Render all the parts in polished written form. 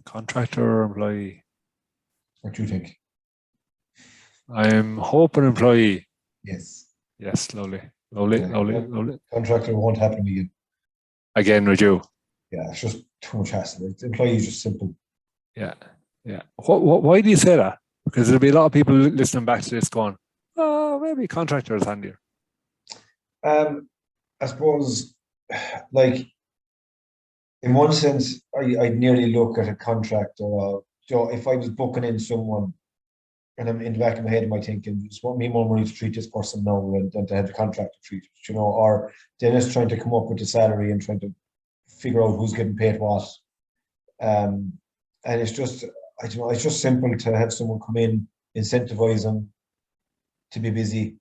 Contractor or employee? What do you think? I'm hoping employee. Yes. Yes, lovely. Lovely. Contractor won't happen again. Again with you. Yeah, it's just too much hassle. Employee is just simple. Yeah. Why do you say that? Because there'll be a lot of people listening back to this going, oh, maybe contractor is handier. I suppose, like, in one sense, I'd nearly look at a contractor. If I was booking in someone, and I'm in the back of my head, am I thinking, just want me more money to treat this person now than to have the contractor treat it, or Dennis trying to come up with the salary and trying to figure out who's getting paid what. And it's just, I don't know, it's just simple to have someone come in, incentivize them to be busy,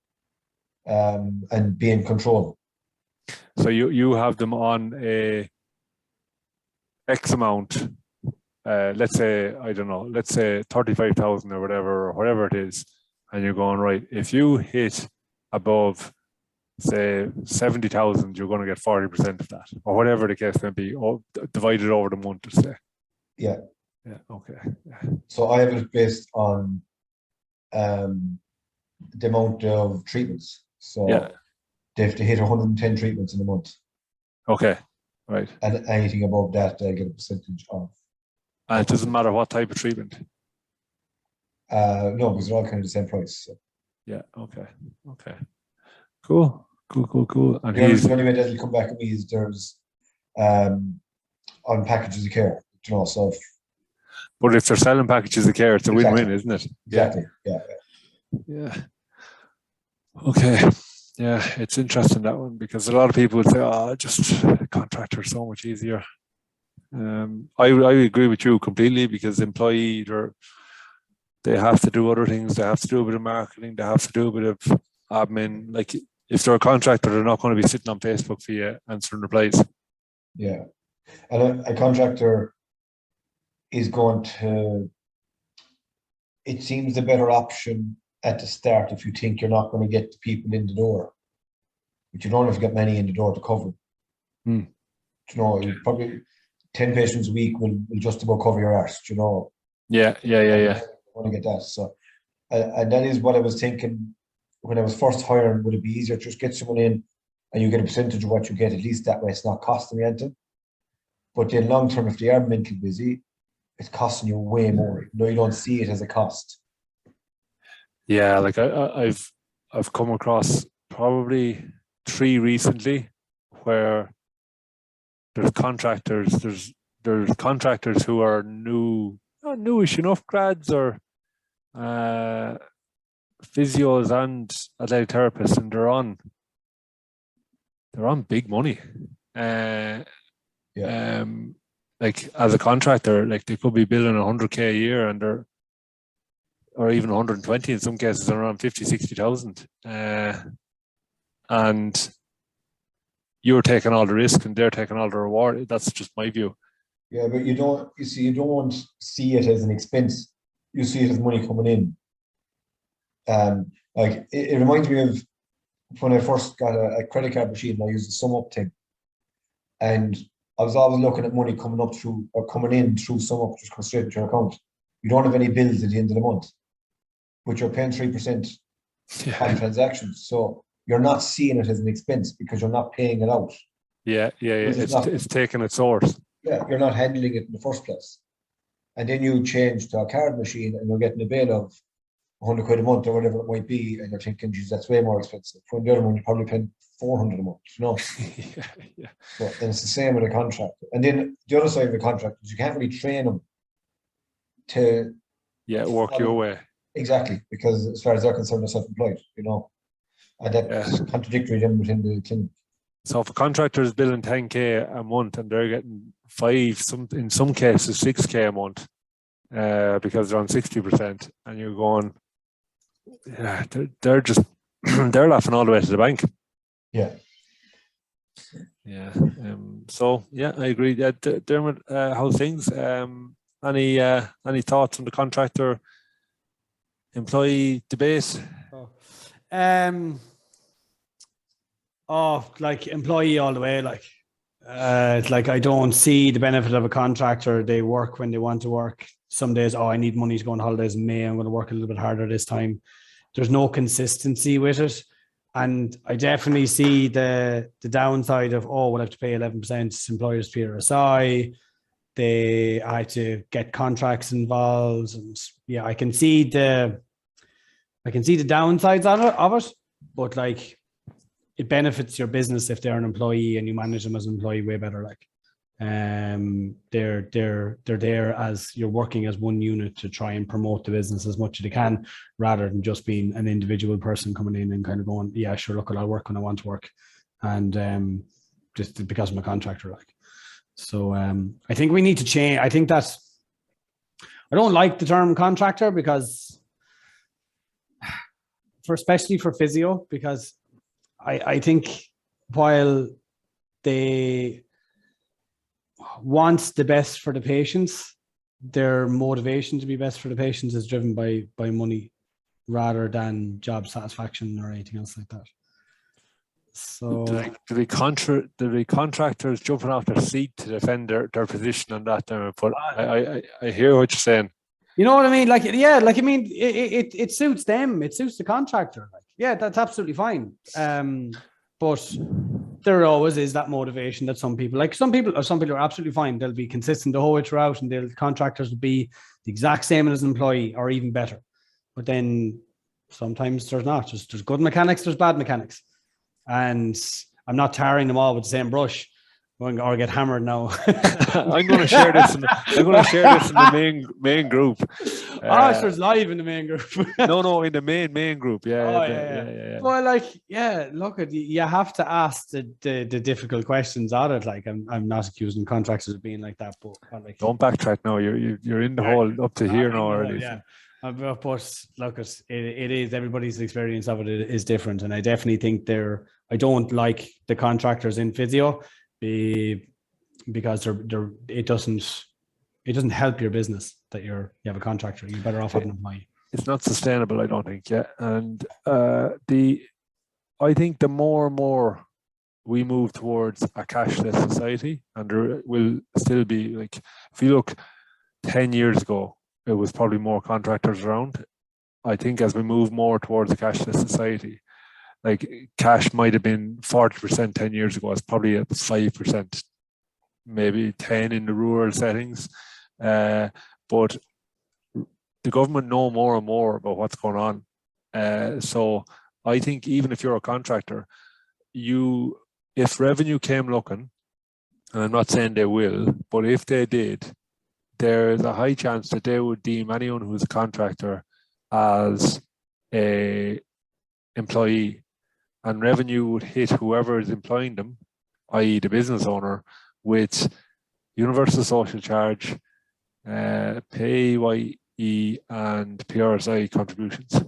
and be in control. So you have them on a X amount, let's say, I don't know, let's say 35,000 or whatever it is, and you're going, right, if you hit above, say, 70,000, you're going to get 40% of that, or whatever the case may be, or divided over the month, to say. Yeah. Okay. Yeah. So I have it based on the amount of treatments. So they have to hit 110 treatments in a month. Okay, right. And anything above that, they get a percentage of. And it doesn't matter what type of treatment? No, because they're all kind of the same price. So. Yeah, okay. Cool. And the only way that will come back at me is there's on packages of care, so. But if they're selling packages of care, it's a win-win, isn't it? Exactly. Yeah. Okay. Yeah, it's interesting, that one, because a lot of people would say, oh, just contractor is so much easier. I agree with you completely, because employee, they have to do other things. They have to do a bit of marketing. They have to do a bit of admin. Like, if they're a contractor, they're not going to be sitting on Facebook for you answering replies. Yeah. And a contractor is going to, it seems the better option at the start if you think you're not going to get the people in the door, but you don't have to get many in the door to cover. You probably 10 patients a week will just about cover your arse, Yeah. I want to get that. So, and that is what I was thinking when I was first hiring. Would it be easier to just get someone in and you get a percentage of what you get? At least that way it's not costing me anything. But then long term, if they are mentally busy, it's costing you way more. You don't see it as a cost. Yeah, like I've come across probably 3 recently where there's contractors who are newish enough grads, or physios and athletic therapists, and they're on big money. Like, as a contractor, like, they could be billing 100K a year, and or even 120 in some cases, around 50,000-60,000. And you're taking all the risk and they're taking all the reward. That's just my view. Yeah, but you don't see it as an expense. You see it as money coming in. Like, it reminds me of when I first got a credit card machine. I used the sum up thing, and I was always looking at money coming in through sum up, just comes straight into your account. You don't have any bills at the end of the month, but you're paying 3% on transactions. So you're not seeing it as an expense because you're not paying it out. Yeah. It's taking its source. Yeah, you're not handling it in the first place. And then you change to a card machine and you're getting a bill of 100 quid a month or whatever it might be, and you're thinking, geez, that's way more expensive. From the other one, you're probably paying 400 a month, Yeah. So then it's the same with a contractor. And then the other side of the contractor is you can't really train them to work your way. Exactly, because as far as they're concerned, they're self-employed, and that's contradictory then within the clinic. So if a contractor is billing 10K a month and they're getting in some cases 6K a month, because they're on 60%, and you're going, yeah, they're just they're laughing all the way to the bank. Yeah. So yeah, I agree. Dermot, how things? Any thoughts on the contractor employee debate? Like, employee all the way. Like, It's like I don't see the benefit of a contractor. They work when they want to work. Some days, oh, I need money to go on holidays in May. I'm going to work a little bit harder this time. There's no consistency with it. And I definitely see the downside of, oh, we'll have to pay 11% employers PRSI. They had to get contracts involved. And yeah, I can see the downsides of it, but like it benefits your business if they're an employee and you manage them as an employee way better. Like they're there as you're working as one unit to try and promote the business as much as they can, rather than just being an individual person coming in and kind of going, yeah, sure, look, I'll work when I want to work, and just because I'm a contractor. Like, so I think we need to change. I think I don't like the term contractor because especially for physio, because I think while they want the best for the patients, their motivation to be best for the patients is driven by money rather than job satisfaction or anything else like that. So do the contractors jumping off their seat to defend their position on that? But I hear what you're saying. You know what I mean? Like, yeah, like, I mean, it suits them. It suits the contractor. Like, yeah, that's absolutely fine. But there always is that motivation that some people are absolutely fine. They'll be consistent the whole way throughout, and the contractors will be the exact same as an employee or even better. But then sometimes there's not. There's good mechanics, there's bad mechanics. And I'm not tarring them all with the same brush. Or get hammered now. I'm going to share this. In the main group. It's live in the main group. no, in the main group. Yeah. Well, like, yeah. Look, you have to ask the difficult questions on it. Like, I'm not accusing contractors of being like that, but like, don't backtrack now. You're in the hole up to here now already. Yeah. But look, it is everybody's experience of it is different, and I definitely think I don't like the contractors in physio. Because it doesn't help your business that you have a contractor. You're better off having an employee. It's not sustainable, I don't think. Yeah, and I think the more and more we move towards a cashless society, and there will still be, like, if you look 10 years ago, it was probably more contractors around. I think as we move more towards a cashless society, like, cash might have been 40% 10 years ago. It's probably at 5%, maybe 10 in the rural settings. But the government know more and more about what's going on. So I think even if you're a contractor, if revenue came looking, and I'm not saying they will, but if they did, there's a high chance that they would deem anyone who's a contractor as a employee, and revenue would hit whoever is employing them, i.e. the business owner, with universal social charge, PAYE and PRSI contributions.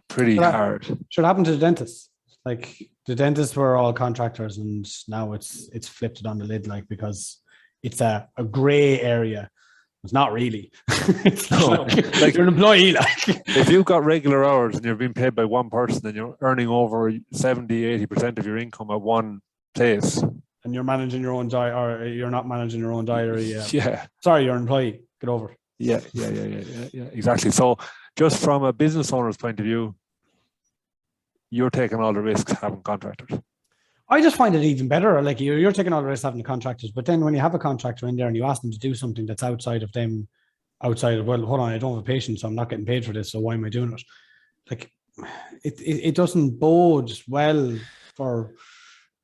Pretty hard. Should happen to the dentists. Like, the dentists were all contractors, and now it's flipped it on the lid, like, because it's a grey area. It's not really. It's like you're an employee. Like, if you've got regular hours and you're being paid by one person and you're earning over 70-80% of your income at one place, and you're managing your own diet, or you're not managing your own diary. Yeah. Sorry, you're an employee. Get over it. Yeah. Exactly. So, just from a business owner's point of view, you're taking all the risks having contractors. I just find it even better. Like, you're taking all the risks having the contractors, but then when you have a contractor in there and you ask them to do something that's outside of, well, hold on, I don't have a patient, so I'm not getting paid for this, so why am I doing it? Like, it doesn't bode well for.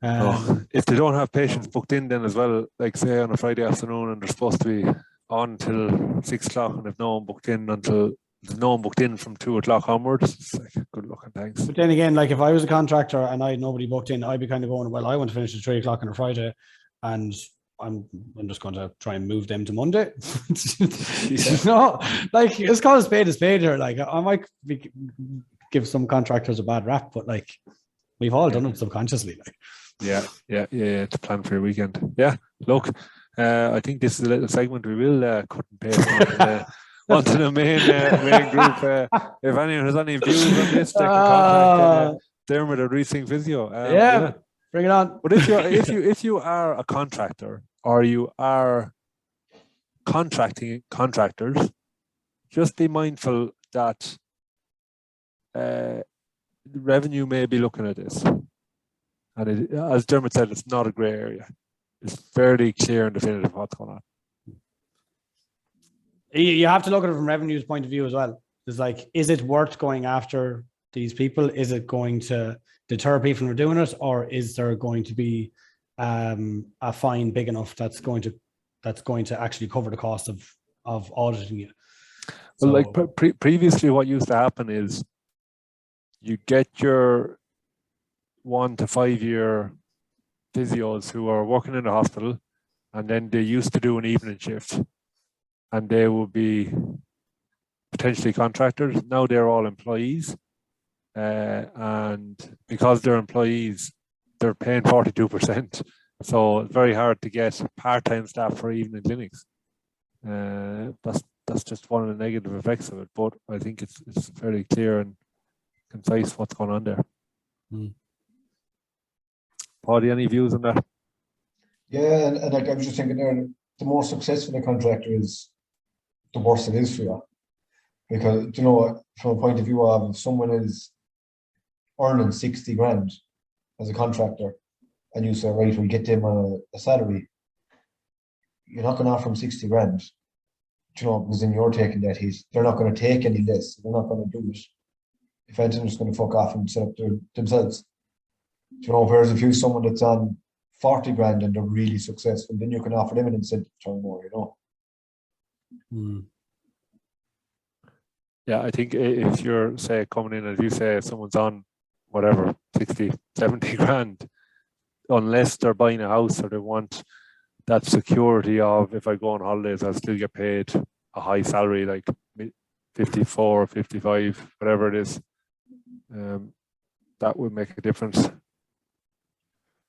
If they don't have patients booked in, then as well, like, say on a Friday afternoon, and they're supposed to be on till 6 o'clock, and if no one booked in from 2 o'clock onwards, it's like, good luck and thanks. But then again, like, if I was a contractor and I had nobody booked in, I'd be kind of going, well, I want to finish at 3 o'clock on a Friday, and I'm just going to try and move them to Monday. No, like, it's called a spade here. Like, I might give some contractors a bad rap, but like, we've all done it subconsciously. Like, yeah, to plan for your weekend. Yeah, look, I think this is a little segment we will cut and paste onto the main group. If anyone has any views on this, they can contact Dermot at Rethink Physio. Bring it on. But if you are a contractor or you are contracting contractors, just be mindful that revenue may be looking at this. And as Dermot said, it's not a grey area. It's fairly clear and definitive what's going on. You have to look at it from revenue's point of view as well. It's like, is it worth going after these people? Is it going to deter people from doing it, or is there going to be a fine big enough that's going to actually cover the cost of auditing you? Well, like previously, what used to happen is you get your 1 to 5 year physios who are working in the hospital, and then they used to do an evening shift, and they would be potentially contractors. Now they're all employees, and because they're employees, they're paying 42%. So it's very hard to get part-time staff for evening clinics. That's just one of the negative effects of it. But I think it's fairly clear and concise what's going on there. Paul, any views on that? Yeah, and like I was just thinking there, the more successful a contractor is, the worse it is for you. Because, you know, from a point of view of if someone is earning 60 grand as a contractor and you say, right, we'll get them a salary, you're not going to offer them 60 grand, you know, because then you're taking that hit. They're not going to take any less. They're not going to do it. If anything, they're just going to fuck off and set up themselves. You know, whereas if you're someone that's on 40 grand and they're really successful, then you can offer them an incentive to turn more, you know. Yeah, I think if you're, say, coming in, as you say, someone's on whatever, 60, 70 grand, unless they're buying a house or they want that security of, if I go on holidays, I'll still get paid a high salary, like 54, 55, whatever it is, that would make a difference.